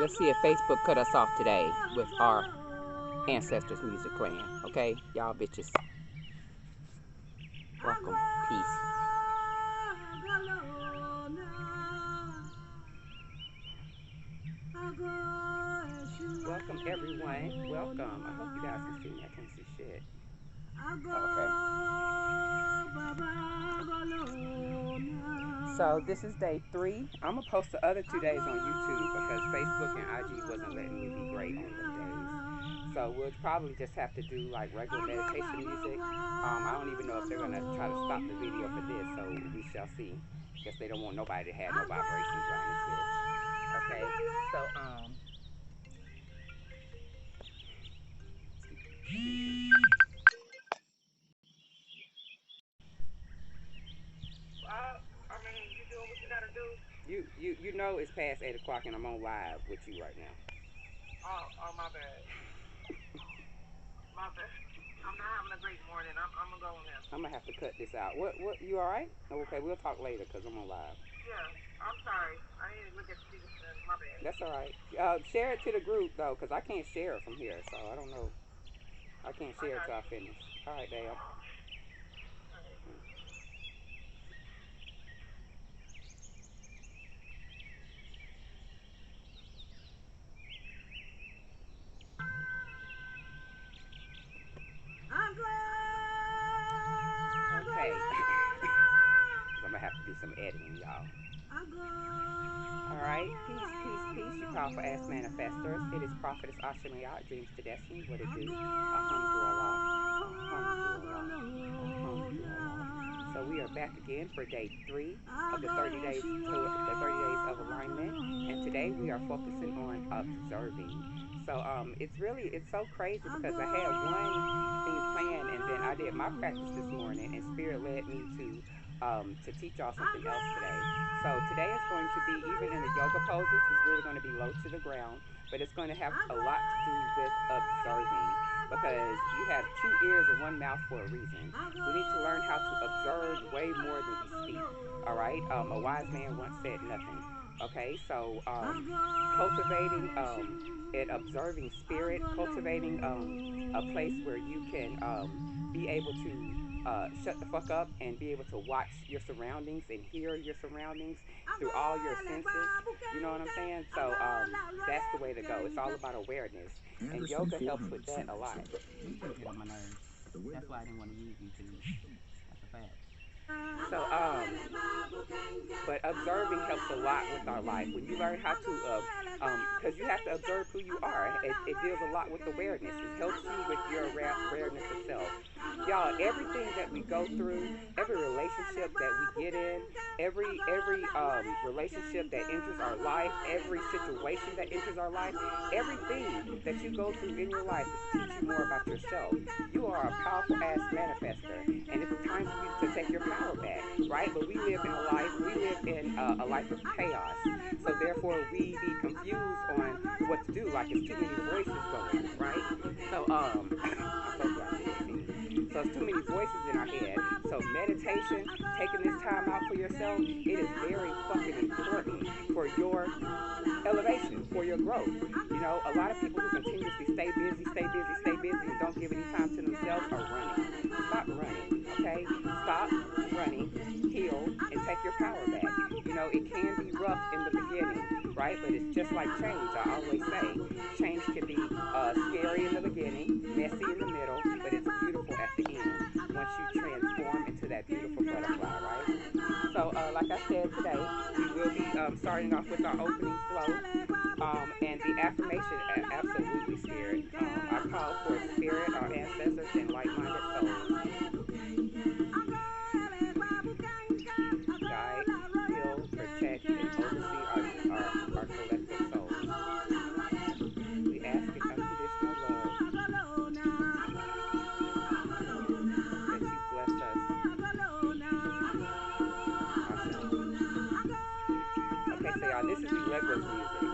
Let's see if Facebook cut us off today with our ancestors' music playing. Okay, y'all bitches. Welcome. Peace. Welcome, everyone. Welcome. I hope you guys can see me. I can't see shit. Okay. So this is day 3. I'm going to post the other 2 days on YouTube because Facebook and IG wasn't letting me be great on them days. So we'll probably just have to do like regular meditation music. I don't even know if they're going to try to stop the video for this, so we shall see. Guess they don't want nobody to have no vibrations around this bitch. Okay, so You know it's past 8 o'clock and I'm on live with you right now. Oh, my bad. My bad. I'm not having a great morning. I'm gonna go now. I'm gonna have to cut this out. What? You all right? Okay, we'll talk later because I'm on live. Yeah, I'm sorry. I didn't look at Stevenson. My bad. That's all right. Share it to the group though, because I can't share it from here, so I don't know. I can't share it till I finish. All right, Dale. Okay. I'm gonna have to do some editing, y'all. Alright, peace, you powerful ass manifestors. It is Prophetess Asha Maát, Dreams to Destiny. What it do? So we are back again for day 3 of the 30 days of alignment, and today we are focusing on observing. So it's so crazy because I had one thing planned, and then I did my practice this morning, and Spirit led me to teach y'all something else today. So today is going to be, even in the yoga poses, it's really going to be low to the ground, but it's going to have a lot to do with observing, because you have 2 ears and 1 mouth for a reason. We need to learn how to observe way more than we speak. All right. A wise man once said nothing. Okay, so cultivating an observing spirit, cultivating a place where you can be able to shut the fuck up and be able to watch your surroundings and hear your surroundings through all your senses. You know what I'm saying? So that's the way to go. It's all about awareness, and yoga helps with that a lot. You get on my nerves. That's why I didn't want to use YouTube. That's a fact. So, but observing helps a lot with our life. When you learn how to, because you have to observe who you are. It deals a lot with awareness. It helps you with your awareness of self. Y'all, everything that we go through, every relationship that we get in, every relationship that enters our life, every situation that enters our life, everything that you go through in your life is to teach you more about yourself. You are a powerful ass manifester, and it's time for you to take your power back, right? But we live in a life of chaos, so therefore we be confused on what to do. Like, it's too many voices going, right? So I'm so glad you see me. So it's too many voices in our head. So meditation, taking this time out for yourself, it is very fucking important for your elevation, for your growth. You know, a lot of people who continuously stay busy, and don't give any time to themselves are running. Stop running, okay? Stop running, heal, and take your power back. You know, it can be rough in the beginning, right? But it's just like change. I always say, change can be scary in the beginning, messy in the middle, but it's beautiful at the end once you transform into that beautiful butterfly, right? So, like I said today, we will be starting off with our opening flow, and the affirmation, absolutely, Spirit. I call for Spirit, our ancestors, and like-minded souls. Guide, heal, protect, and oversee our collective souls. We ask in unconditional love that you bless us. Okay, so y'all, this is the Legos music.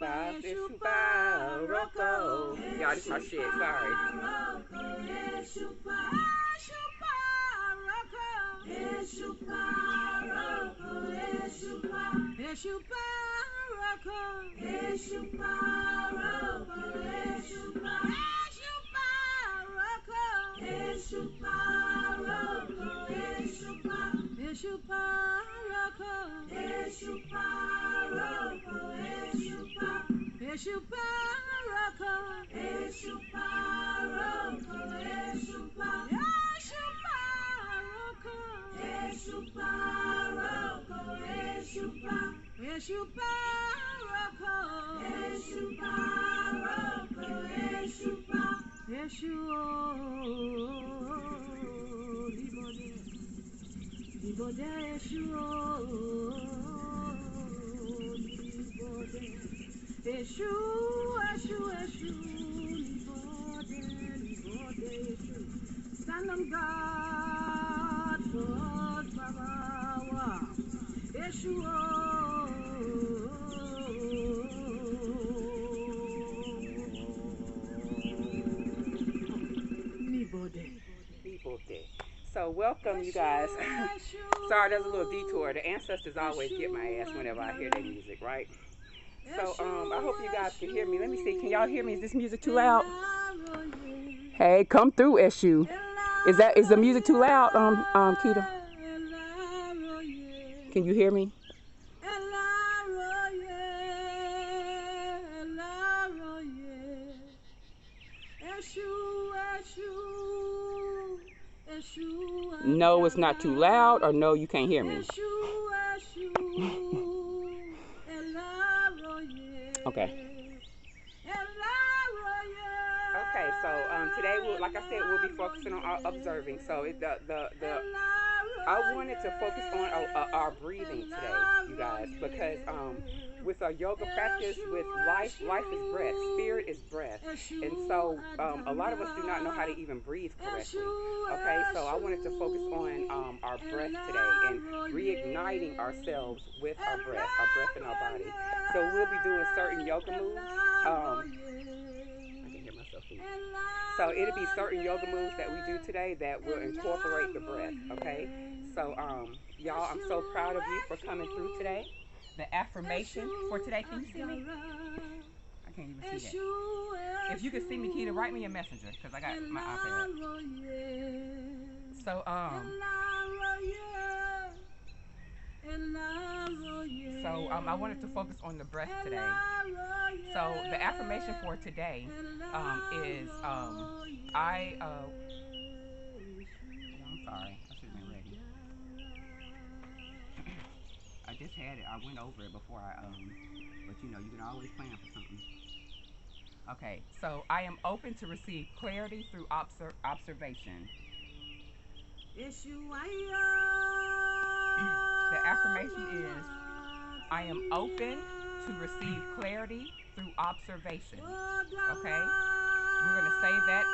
Eshupa, Eshupa, Roko. Y'all, this my shit, sorry. Eshupa, Eshupa, Roko, Eshupa, Eshupa, Roko, Eshupa, Roko, Eshupa, Eshupa, Roko, Eshupa, Eshupa, Roko, Eshupa, Roko, Eshupa, Eshupa, Roko, Eshupa, Roko, Eshupa, Eshupa, Roko, Eshupa, Eshupa, Roko, Eshupa, Roko, Eshupa, Eshuo, Libode, Eshuo, Libode, Eshu, Eshu, Eshu, Libode, Libode, Eshu, Son of God, Lord Babawa, Eshuo, Libode. So welcome, you guys. Sorry, there's a little detour. The ancestors always get my ass whenever I hear their music, right? So I hope you guys can hear me. Let me see. Can y'all hear me? Is this music too loud? Hey, come through, Eshu. Is the music too loud, Keita? Can you hear me? No, it's not too loud, or no, you can't hear me. Okay. Okay, so today, like I said, we'll be focusing on observing. So I wanted to focus on our breathing today, you guys, because with our yoga practice, with life is breath, spirit is breath, and so a lot of us do not know how to even breathe correctly. Okay, so I wanted to focus on our breath today and reigniting ourselves with our breath in our body. So we'll be doing certain yoga moves. I can hear myself eat. So it'll be certain yoga moves that we do today that will incorporate the breath. Okay, so y'all, I'm so proud of you for coming through today. The affirmation for today, can you see me? I can't even see that. If you can see me, Keita, write me a messenger, because I got my iPad. So, I wanted to focus on the breath today. So the affirmation for today is, I'm sorry, I should have been ready. I just had it. I went over it before but you know, you can always plan for something. Okay, so I am open to receive clarity through observation. The affirmation is, I am open to receive clarity through observation. Okay? We're going to say that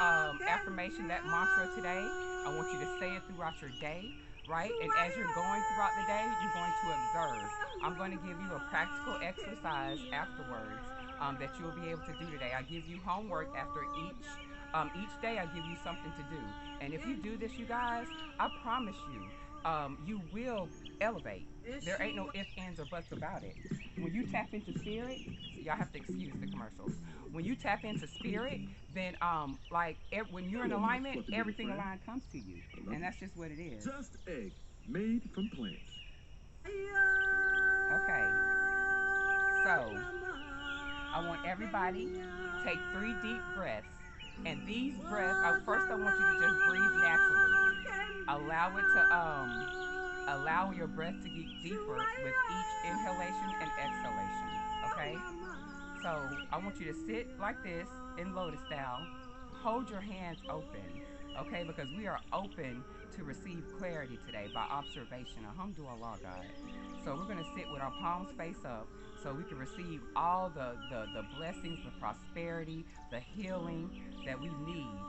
affirmation, that mantra today. I want you to say it throughout your day. Right? And as you're going throughout the day, you're going to observe. I'm going to give you a practical exercise afterwards that you'll be able to do today. I give you homework after each day. I give you something to do. And if you do this, you guys, I promise you, you will elevate. There ain't no ifs, ands, or buts about it. When you tap into spirit, y'all have to excuse the commercials. When you tap into spirit, then when you're in alignment, everything aligned comes to you, and that's just what it is. Just egg made from plants. Okay. So I want everybody take 3 deep breaths, and these breaths. First, I want you to just breathe naturally. Allow your breath to get deeper with each inhalation and exhalation. Okay. So I want you to sit like this in lotus style. Hold your hands open, okay? Because we are open to receive clarity today by observation. Alhamdulillah, God. So we're going to sit with our palms face up so we can receive all the blessings, the prosperity, the healing that we need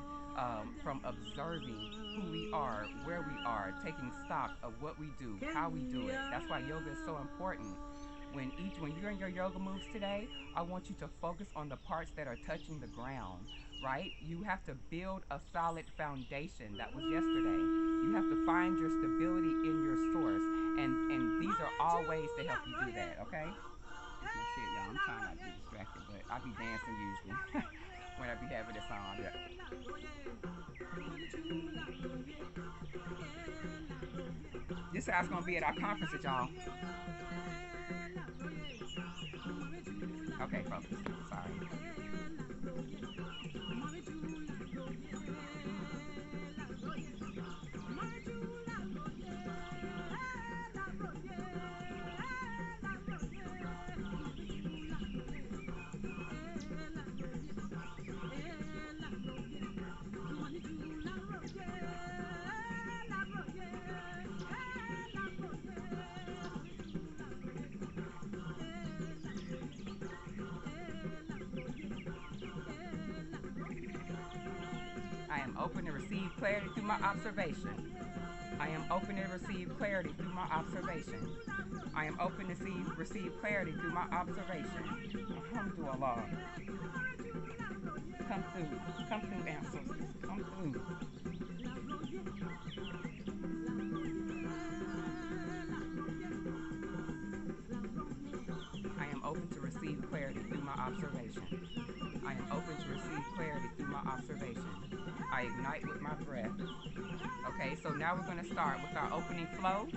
from observing who we are, where we are, taking stock of what we do, how we do it. That's why yoga is so important. When you're in your yoga moves today, I want you to focus on the parts that are touching the ground, right? You have to build a solid foundation. That was yesterday. You have to find your stability in your source. And these are all ways to help you do that, okay? That's it, y'all. I'm trying not to be distracted, but I be dancing usually when I be having this on. Yeah. This is how it's gonna be at our conference, y'all. Okay, folks. Sorry. I am open to receive clarity through my observation. I am open to receive clarity through my observation. I am open to receive clarity through my observation. Alhamdulillah. Come through, ancestors. Come through. I am open to receive clarity through my observation. I am open to receive clarity through my observation. I ignite with my breath. Okay, so now we're going to start with our opening flow.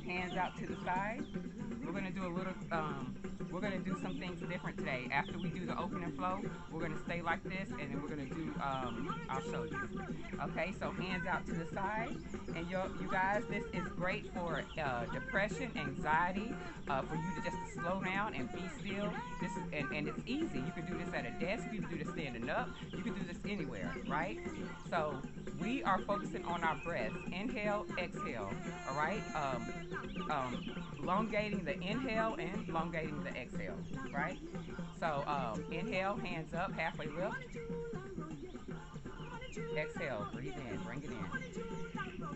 Hands out to the side. We're going to do a little, we're going to do some things different today. After we do the opening flow, we're going to stay like this, and then we're going to do, I'll show you. Okay, so hands out to the side. And you guys, this is great for depression, anxiety, for you to just slow down and be still. This is, and it's easy. You can do this at a desk. You can do this standing up. You can do this anywhere, right? So we are focusing on our breaths. Inhale, exhale. All right. Elongating the inhale and elongating the exhale. Right. So inhale, hands up, halfway lift. Exhale, breathe in, bring it in.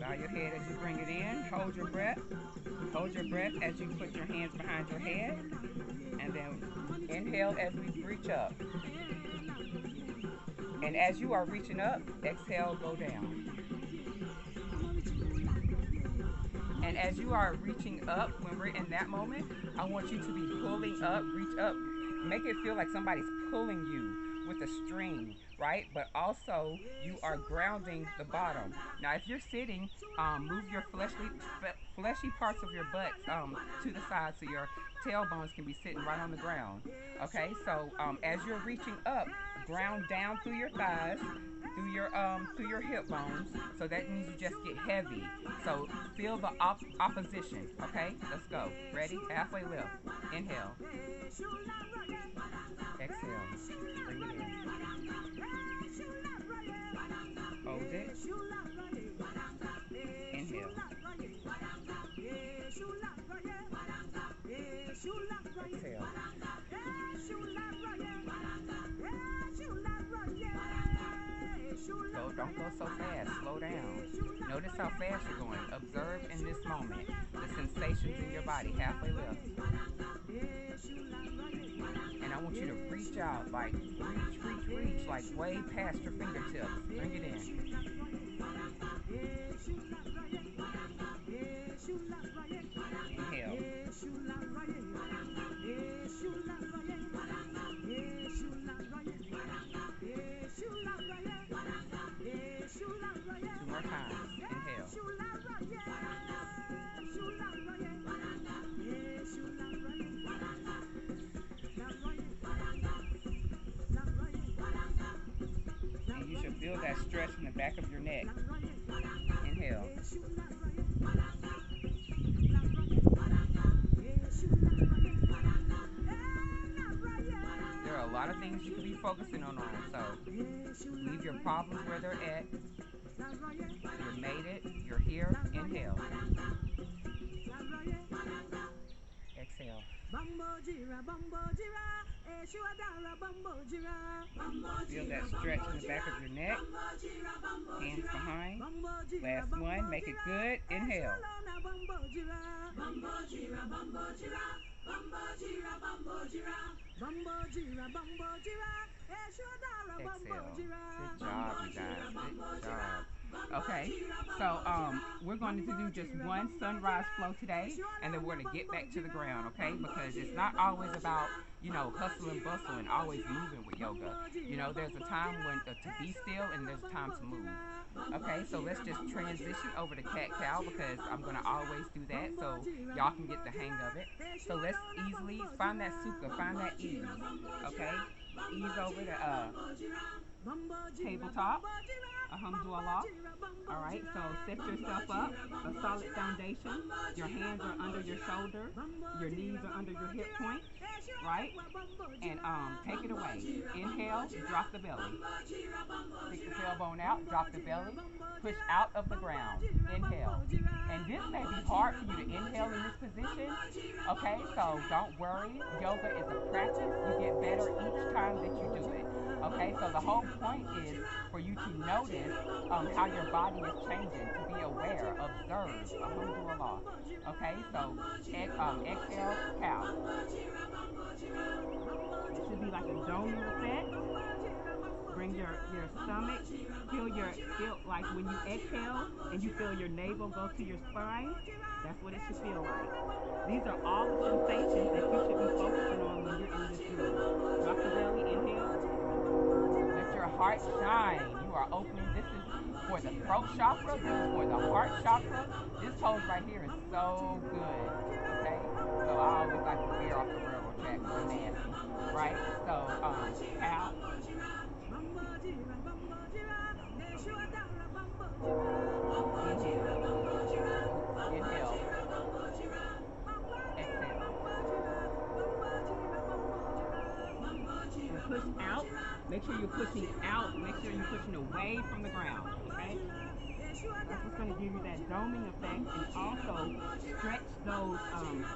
Bow your head as you bring it in. Hold your breath. Hold your breath as you put your hands behind your head. And then inhale as we reach up. And as you are reaching up, exhale, go down. And as you are reaching up, when we're in that moment, I want you to be pulling up, reach up. Make it feel like somebody's pulling you with a string, right? But also you are grounding the bottom. Now if you're sitting, move your fleshy parts of your butt to the side so your tailbones can be sitting right on the ground. Okay, so as you're reaching up, ground down through your thighs, through your hip bones. So that means you just get heavy. So feel the opposition. Okay, let's go. Ready? Halfway lift. Inhale. Exhale. Bring it in. Hold it. Inhale. Exhale. So don't go so fast. Slow down. Notice how fast you're going. Observe in this moment the sensations in your body. Halfway lift. And I want you to reach out, like reach, like way past your fingertips. Bring it in. Inhale. Two more times. Inhale. And you should feel that stretch in the back of your neck. Inhale. There are a lot of things you could be focusing on, so leave your problems where they're at. You made it. You're here. Inhale. Exhale. Feel that stretch in the back of your neck. Hands behind. Last one. Make it good. Inhale. Exhale. Good job, you guys. Good job. Okay, so we're going to do just one sunrise flow today, and then we're going to get back to the ground, okay? Because it's not always about, hustle and bustle and always moving with yoga. There's a time when to be still and there's a time to move. Okay, so let's just transition over to cat cow because I'm going to always do that so y'all can get the hang of it. So let's easily find that sukha, find that ease, okay? Ease over the tabletop. Alhamdulillah. Alright, so set yourself up, a solid foundation. Your hands are under your shoulder, your knees are under your hip point, right? And take it away. Inhale, drop the belly. Stick the tailbone out, drop the belly, push out of the ground. Inhale. And this may be hard for you to inhale in this position, okay? So don't worry. Yoga is a practice. You get better each time that you do it. Okay, so the whole point is for you to notice how your body is changing, to be aware, observe, alhamdulillah. Okay, so exhale, cow. It should be like a domino effect. Bring your stomach, feel like when you exhale and you feel your navel go to your spine, that's what it should feel like. These are all the sensations that you should be focusing on when you're in this room. Drop the belly, inhale. Let your heart shine. You are opening. This is for the throat chakra. This is for the heart chakra. This pose right here is so good. Okay? So I always like to veer off the railroad track. It's nasty. Right? So, cow. Inhale. Exhale. And push out. Make sure you're pushing out. Make sure you're pushing away from the ground. Okay? That's what's going to give you that doming effect and also stretch those,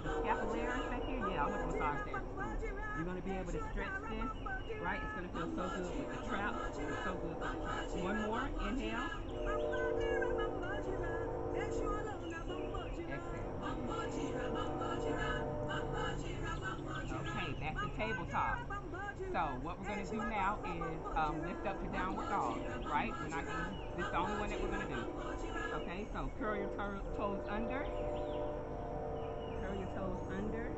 the scapularis back here. Yeah, I'm like a massage therapist. You're going to be able to stretch this, right? It's going to feel so good with the trap. It's so good for the trap. One more. Inhale. Exhale. Okay, back to tabletop. So what we're going to do now is lift up to downward dog, right? We're not going to, this is the only one that we're going to do. Okay, so curl your toes under. Curl your toes under.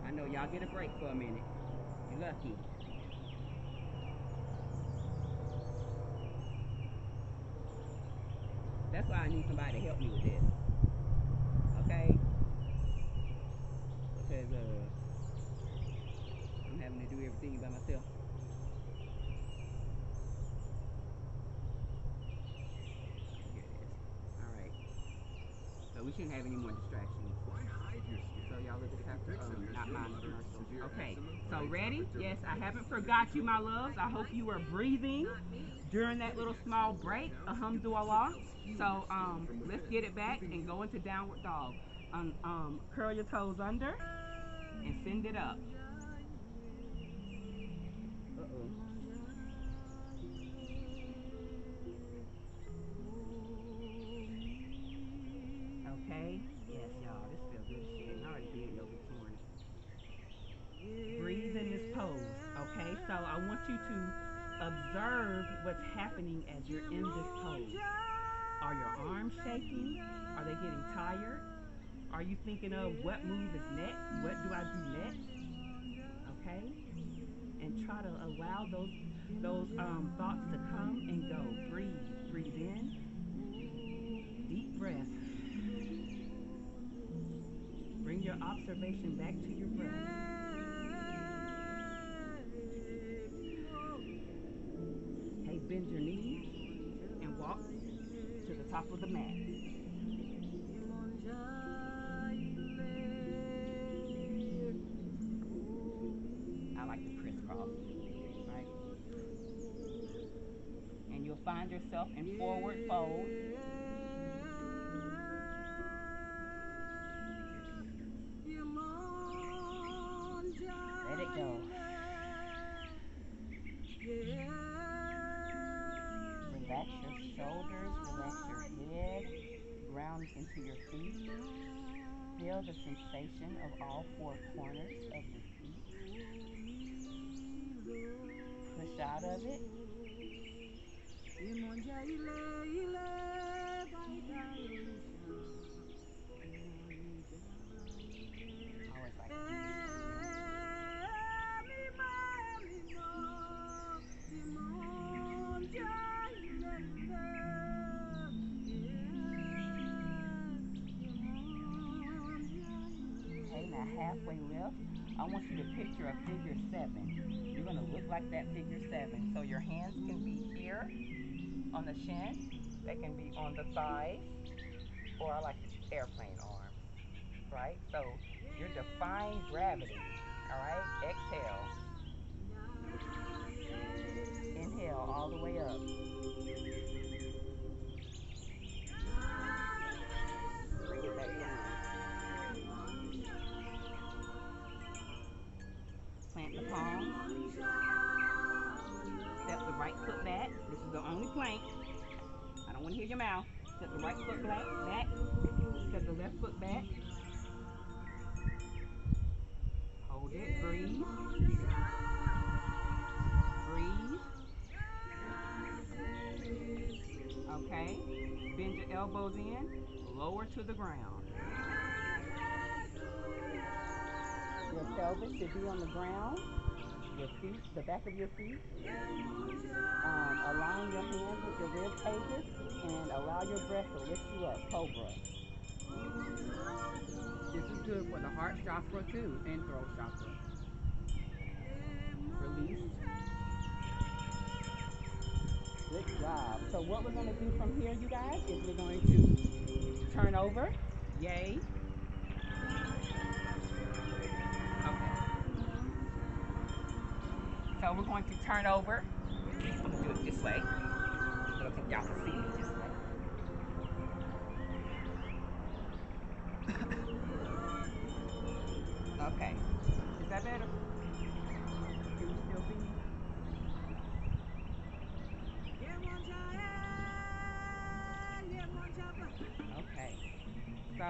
I know y'all get a break for a minute. You're lucky. That's why I need somebody to help me with this. Okay? Because I'm having to do everything by myself. Here it is. Alright. So we shouldn't have any more distractions. So y'all look at the not mine, the commercial. Okay, so ready? Yes, I haven't forgot you, my loves. I hope you were breathing during that little small break. Alhamdulillah. So let's get it back and go into downward dog. Curl your toes under and send it up. Uh-oh. Okay. Yes, y'all. This feels good as shit. I already did yoga this morning. Breathe in this pose. Okay. So I want you to observe what's happening as you're in this pose. Are your arms shaking? Are they getting tired? Are you thinking of what move is next? What do I do next? Okay? And try to allow those thoughts to come and go. Breathe. Breathe in. Deep breath. Bring your observation back to your breath. Hey, bend your knees and walk to the top of the mat. I like the crisscross, right? And you'll find yourself in forward fold. feel the sensation of all four corners of your feet. Push out of it. Always like okay, now halfway lift, I want you to picture a figure 7. You're going to look like that figure 7. So your hands can be here on the shin, they can be on the thighs, or I like the airplane arms, right? So you're defying gravity, all right? Exhale. Inhale all the way up. Bring it back down. Plant the palms. Step the right foot back. This is the only plank. I don't want to hear your mouth. Step the right foot back. Step the left foot back. Hold it. Breathe. Breathe. Okay. Bend your elbows in. Lower to the ground. Your pelvis should be on the ground. Your feet, the back of your feet. Align your hands with your rib cages and allow your breath to lift you up. Cobra. This is good for the heart chakra too and throat chakra. Release. Good job. So what we're going to do from here, you guys, is we're going to turn over. Yay. Okay. So we're going to turn over. I'm going to do it this way. I don't think y'all can see me this way. Okay. Is that better? Can you still see me? Okay. So,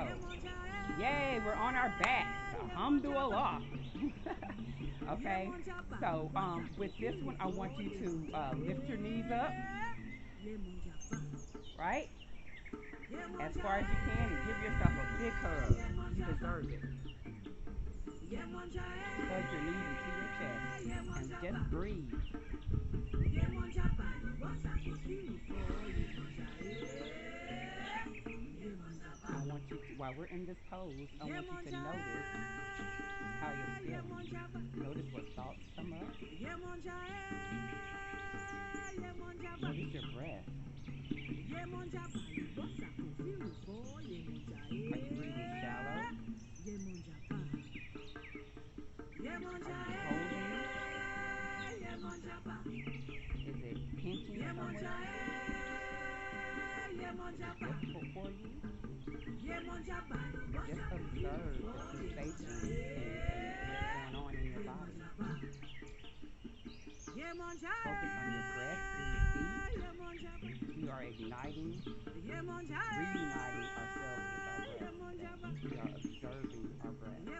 yay, we're on our backs. Alhamdulillah. Okay. So, with this one, I want you to lift your knees up. Right? As far as you can, and give yourself a big hug. You deserve it. Hug your knees into your chest and just breathe. I want you to, while we're in this pose, I want you to notice how you're feeling. Notice what thoughts come up. Notice your breath. Are you breathing shallow? Are you holding? Is it pinching somewhere? Is it difficult for you? Just observe the sensations and what's going on in your body. Focus on your breath through your feet. We are igniting, reuniting ourselves with our breath. We are observing our breath. The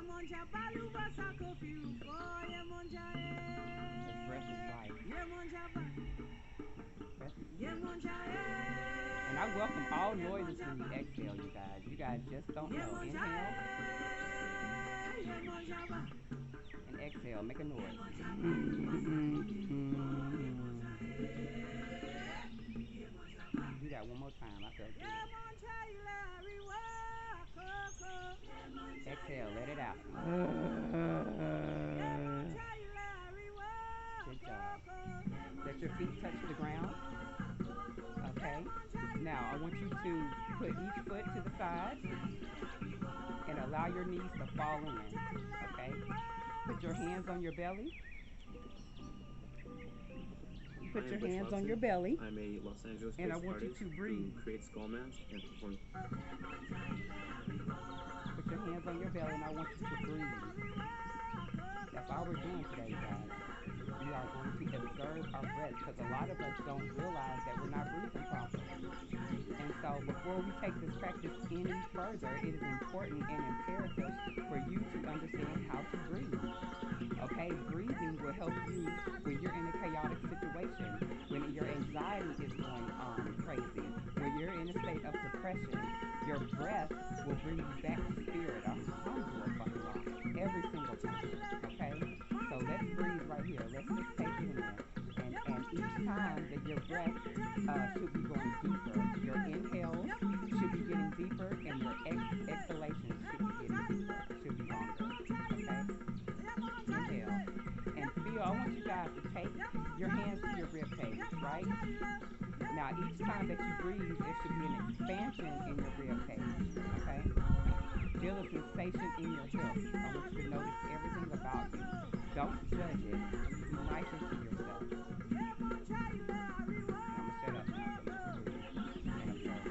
breath is life. Breath is life. And I welcome all noises when you exhale, you guys. You guys just don't know. Inhale. And exhale. Make a noise. Do that one more time. I felt good. Exhale. Let it out. Good job. Let your feet touch the ground. Okay. Now, I want you to put each foot to the side and allow your knees to fall in. Okay. Put your hands on your belly. Put your hands on your belly. I'm a Los Angeles and I want you to breathe. Who creates skull masks and performs. Put your hands on your belly and I want you to breathe. That's all we're doing today, guys. We are going to observe our breath because a lot of us don't realize that we're not breathing properly. And so before we take this practice any further, it is important and imperative for you to understand how to breathe. Okay, breathing will help you when you're in a chaotic situation, when your anxiety is going crazy, when you're in a state of depression. Your breath will bring you back to spirit 100% every single time. Okay, so let's breathe right here. Let's just take it in, and each time that your breath should be going deeper. Your inhales should be getting deeper, and your exhalations should be getting deeper. Should be longer. Okay, inhale and feel. I want you guys to take your hands to your rib cage, right? Now, each time that you breathe, there should be an expansion in your rib cage, okay? Feel a sensation in your hips. I want you to notice everything about you. Don't judge it. Be nice to yourself. I'm going to shut up now so you can breathe and observe.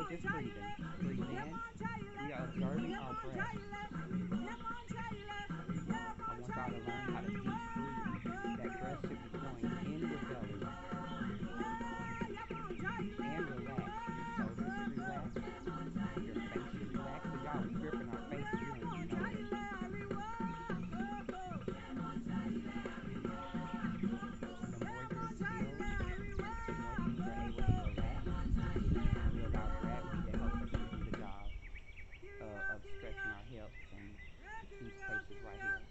Just breathing. Breathe in. We are observing our breath. I want y'all to learn how to deep breathe. That breath should be going in your belly. And relax. Your shoulders should relax. Your face should relax. So y'all, we gripping our face and we don't even know it. The more you're still, the more things are able to relax. We allow gravity to help us to do the job of stretching our hips and these places right here.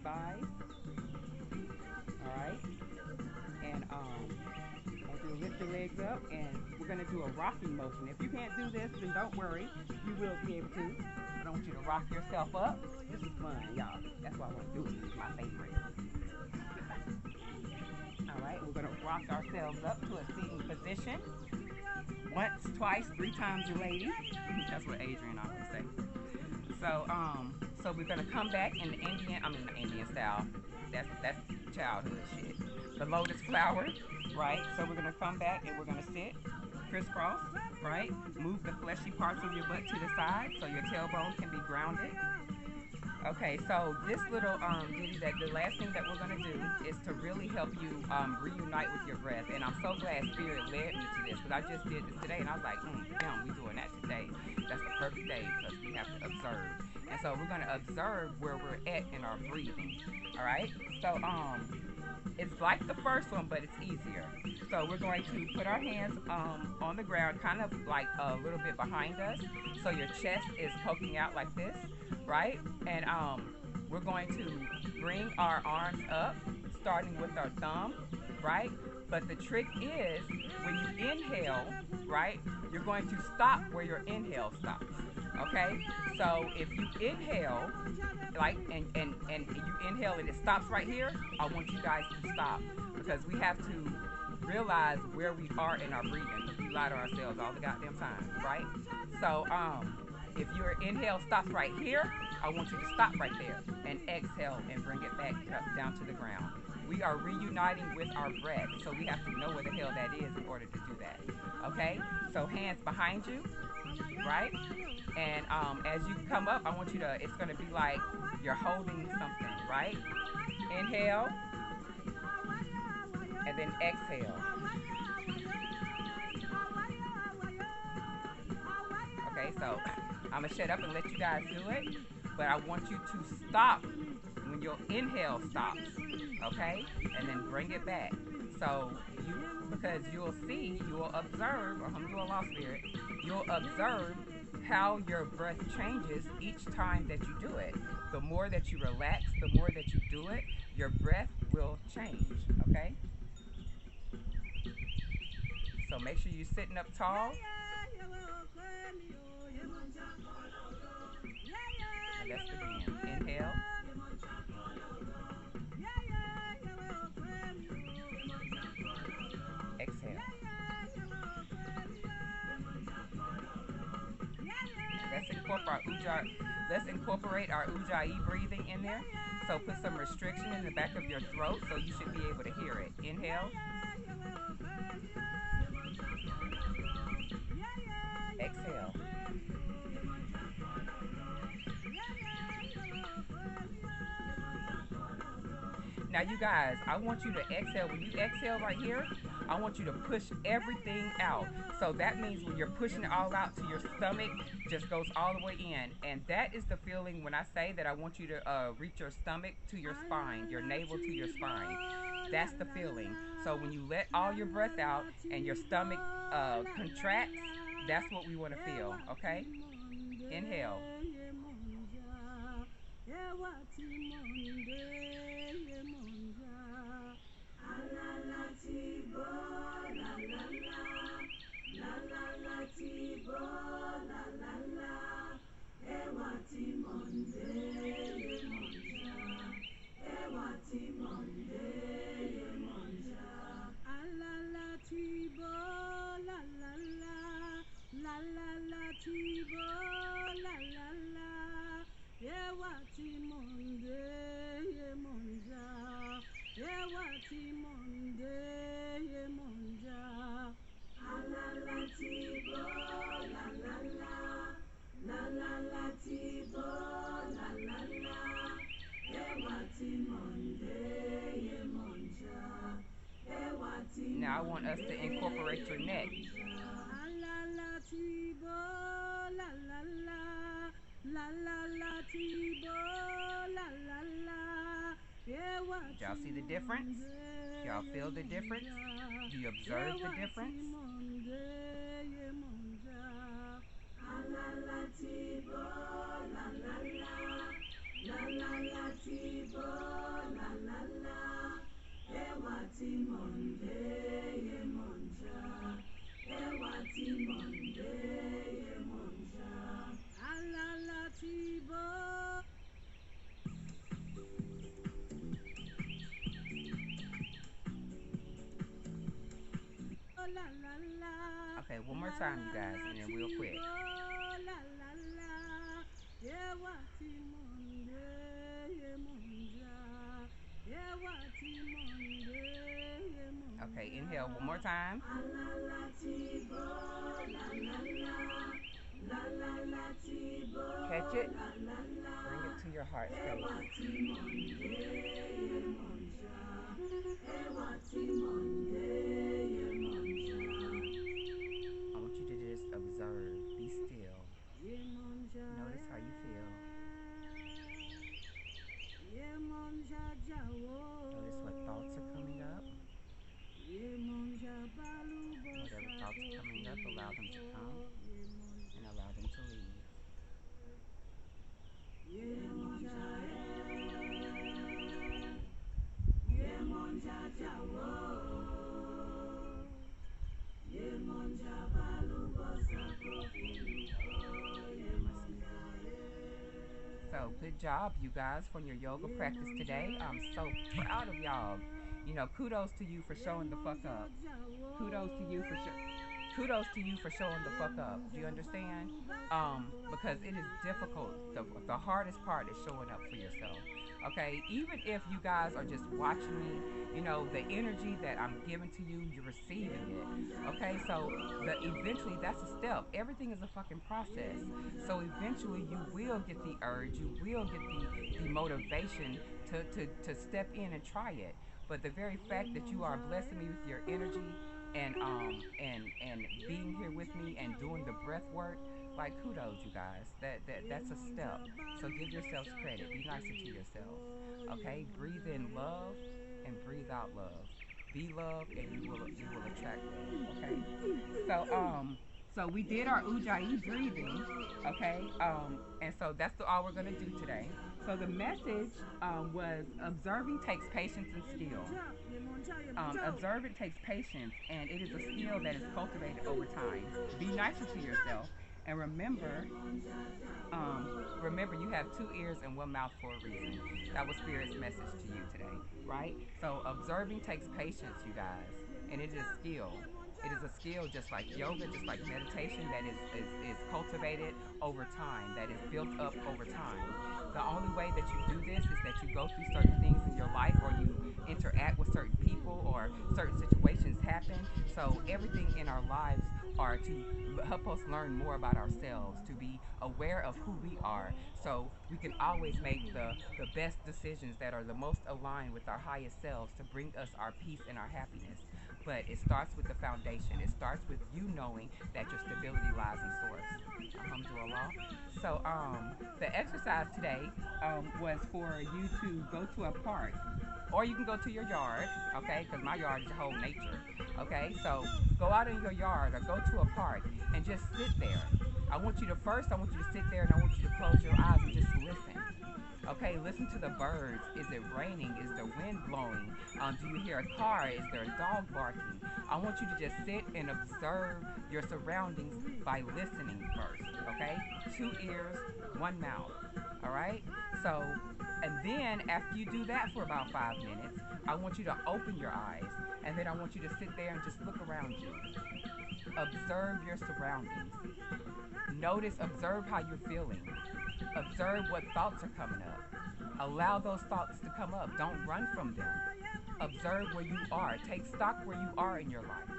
Thighs. Alright. And I want you to lift your legs up and we're going to do a rocking motion. If you can't do this, then don't worry. You will be able to. But I want you to rock yourself up. This is fun, y'all. That's why I want to do it. It's my favorite. Alright, we're going to rock ourselves up to a seating position. Once, twice, 3 times, you ladies. That's what Adrian always say. So we're gonna come back in the Indian style. That's childhood shit. The lotus flower, right? So we're gonna come back and we're gonna sit crisscross, right? Move the fleshy parts of your butt to the side so your tailbone can be grounded. Okay, so this little ditty, that the last thing that we're gonna do is to really help you reunite with your breath. And I'm so glad Spirit led me to this because I just did this today and I was like, damn, we doing that today. That's the perfect day because we have to observe. And so we're gonna observe where we're at in our breathing. All right. So it's like the first one, but it's easier. So we're going to put our hands on the ground, kind of like a little bit behind us. So your chest is poking out like this, right? And we're going to bring our arms up, starting with our thumb, right? But the trick is when you inhale, right, you're going to stop where your inhale stops. Okay? So if you inhale, like, and you inhale and it stops right here, I want you guys to stop because we have to realize where we are in our breathing because we lie to ourselves all the goddamn time, right? So If your inhale stops right here, I want you to stop right there and exhale and bring it back down to the ground. We are reuniting with our breath, so we have to know where the hell that is in order to do that. Okay? So hands behind you, right? And as you come up, I want you to, it's going to be like you're holding something, right? Inhale, and then exhale. Okay, so I'm going to shut up and let you guys do it, but I want you to stop when your inhale stops, okay? And then bring it back. So because you'll see, you will observe, alhamdulillah spirit, you'll observe how your breath changes each time that you do it. The more that you relax, the more that you do it, your breath will change, okay? So make sure you're sitting up tall. And let's begin. Inhale. Exhale. Let's incorporate our Ujjayi breathing in there. So put some restriction in the back of your throat so you should be able to hear it. Inhale. Exhale. Now you guys, I want you to exhale. When you exhale right here, I want you to push everything out. So that means when you're pushing it all out to your stomach, just goes all the way in. And that is the feeling when I say that I want you to reach your stomach to your spine, your navel to your spine. That's the feeling. So when you let all your breath out and your stomach contracts, that's what we want to feel, okay? Inhale. Now I want us to incorporate your neck. Y'all see the difference? Y'all feel the difference? Do you observe the difference? Okay, one more time, you guys, and then we'll quit. Okay, inhale one more time. Catch it. Bring it to your heart space. I want you to just observe. Be still. Notice how you feel. Notice what thoughts are coming up. Whatever thoughts are coming up, allow them to come and allow them to leave. So good job, you guys, for your yoga practice today. I'm so proud of y'all. You know, kudos to you for showing the fuck up. Kudos to you for kudos to you for showing the fuck up. Do you understand? Because it is difficult. The hardest part is showing up for yourself. Okay, even if you guys are just watching me, you know, the energy that I'm giving to you, you're receiving it. Okay, so eventually that's a step. Everything is a fucking process. So eventually you will get the urge, you will get the motivation to step in and try it. But the very fact that you are blessing me with your energy and being here with me and doing the breath work, like kudos, you guys. That's a step. So give yourselves credit. Be nicer to yourselves. Okay? Breathe in love and breathe out love. Be love and you will attract love. Okay? So we did our Ujjayi breathing, okay? And so that's all we're gonna do today. So the message was observing takes patience and skill. Observing takes patience, and it is a skill that is cultivated over time. Be nicer to yourself, and remember you have 2 ears and 1 mouth for a reason. That was Spirit's message to you today, right? So observing takes patience, you guys, and it is a skill. It is a skill just like yoga, just like meditation, that is cultivated over time, that is built up over time. The only way that you do this is that you go through certain things in your life, or you interact with certain people, or certain situations happen. So everything in our lives are to help us learn more about ourselves, to be aware of who we are, so we can always make the best decisions that are the most aligned with our highest selves to bring us our peace and our happiness. But it starts with the foundation. It starts with you knowing that your stability lies in source. Alhamdulillah. So the exercise today was for you to go to a park, or you can go to your yard, okay? Because my yard is a whole nature, okay? So go out in your yard or go to a park and just sit there. I want you to sit there and I want you to close your eyes and just listen. Okay, listen to the birds. Is it raining? Is the wind blowing? Do you hear a car? Is there a dog barking? I want you to just sit and observe your surroundings by listening first, okay? 2 ears, 1 mouth, all right? So, and then after you do that for about 5 minutes, I want you to open your eyes, and then I want you to sit there and just look around you. Observe your surroundings. Observe how you're feeling. Observe what thoughts are coming up. Allow those thoughts to come up. Don't run from them. Observe where you are. Take stock where you are in your life.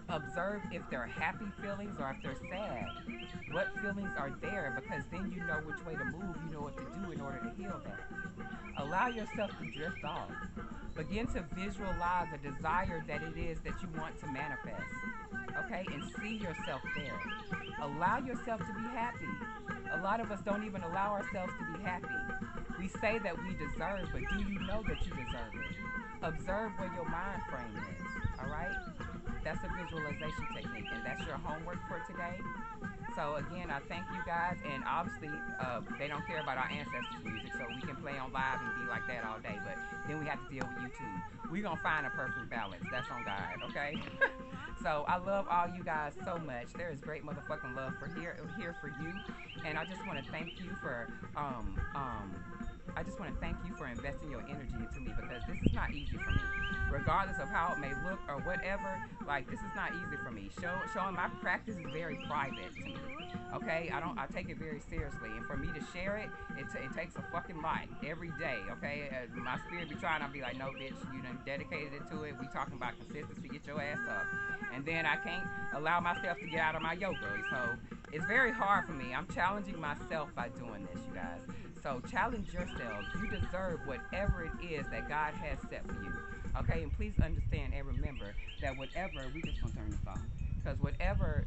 Observe if they're happy feelings or if they're sad. What feelings are there, because then you know which way to move. You know what to do in order to heal that. Allow yourself to drift off. Begin to visualize a desire that it is that you want to manifest. Okay? And see yourself there. Allow yourself to be happy. A lot of us don't even allow ourselves to be happy. We say that we deserve, but do you know that you deserve it? Observe where your mind frame is, all right? That's a visualization technique, and that's your homework for today. So again, I thank you guys, and obviously they don't care about our ancestors' music, so we can play on live and be like that all day, but then we have to deal with YouTube. We're going to find a perfect balance. That's on God, okay? So I love all you guys so much. There is great motherfucking love here for you, and I just want to thank you for investing your energy into me, because this is not easy for me. Regardless of how it may look or whatever, like, this is not easy for me. Showing my practice is very private to me. Okay, I take it very seriously, and for me to share it, it takes a fucking lot every day. Okay, my spirit be trying, I'll be like, no, bitch, you done dedicated it to it. We talking about consistency, get your ass up. And then I can't allow myself to get out of my yoga, so it's very hard for me. I'm challenging myself by doing this, you guys. So challenge yourselves. You deserve whatever it is that God has set for you. Okay, and please understand and remember that whatever, we just gonna turn this off, because whatever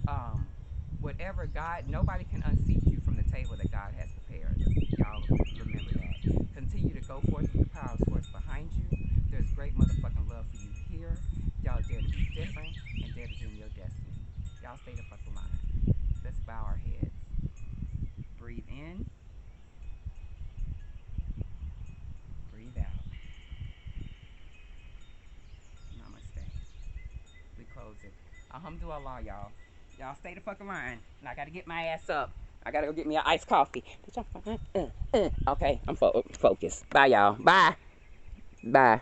God, nobody can unseat you from the table that God has prepared. Y'all remember that. Continue to go forth with the power of source behind you. There's great motherfucking love for you here. Y'all dare to be different and dare to dream your destiny. Y'all stay the fucking line. Let's bow our heads. Breathe in. Breathe out. Namaste. We close it. Alhamdulillah, y'all. Y'all stay the fucking line. And I gotta get my ass up. I gotta go get me an iced coffee. Okay, I'm focused. Bye, y'all. Bye. Bye.